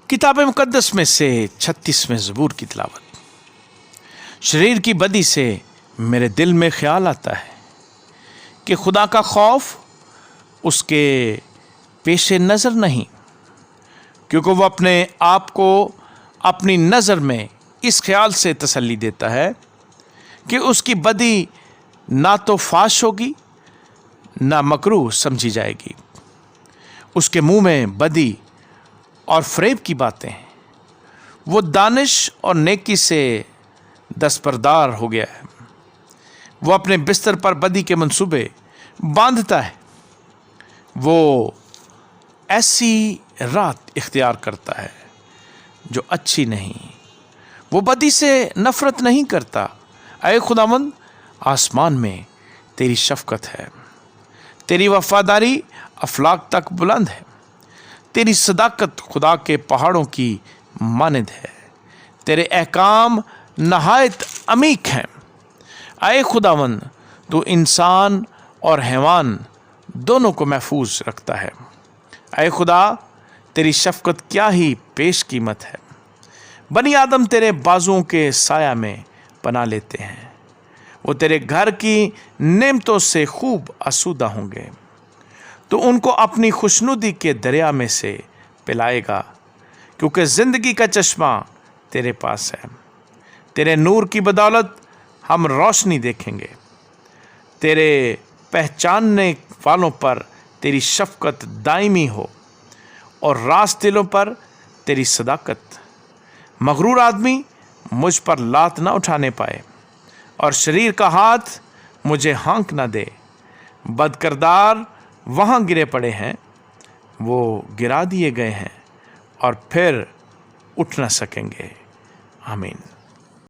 किताब मुकद्दस में से 36वें ज़बूर की तिलावत। शरीर की बदी से मेरे दिल में ख्याल आता है कि खुदा का खौफ उसके पेश नज़र नहीं, क्योंकि वो अपने आप को अपनी नज़र में इस ख्याल से तसल्ली देता है कि उसकी बदी ना तो फाश होगी ना मकरूह समझी जाएगी। उसके मुंह में बदी और फ़रेब की बातें हैं। वो दानिश और नेकी से दस्तबरदार हो गया है। वो अपने बिस्तर पर बदी के मंसूबे बांधता है। वो ऐसी रात इख्तियार करता है जो अच्छी नहीं। वो बदी से नफ़रत नहीं करता। ऐ खुदावंद, आसमान में तेरी शफ़क़त है, तेरी वफ़ादारी अफलाक तक बुलंद है, तेरी सदाकत खुदा के पहाड़ों की मानद है, तेरे अहकाम नहायत अमीक हैं। ऐ खुदावंद, तू इंसान और हैवान दोनों को महफूज रखता है। ऐ खुदा, तेरी शफ़क़त क्या ही पेश कीमत है। बनी आदम तेरे बाजुओं के साया में पना लेते हैं। वो तेरे घर की नेमतों से खूब आसूदा होंगे। तो उनको अपनी खुशनुदी के दरिया में से पिलाएगा, क्योंकि ज़िंदगी का चश्मा तेरे पास है। तेरे नूर की बदौलत हम रोशनी देखेंगे। तेरे पहचानने वालों पर तेरी शफ़क़त दायमी हो और रास दिलों पर तेरी सदाकत। मगरूर आदमी मुझ पर लात ना उठाने पाए और शरीर का हाथ मुझे हाँक ना दे। बदकिरदार वहाँ गिरे पड़े हैं, वो गिरा दिए गए हैं और फिर उठ न सकेंगे। आमीन।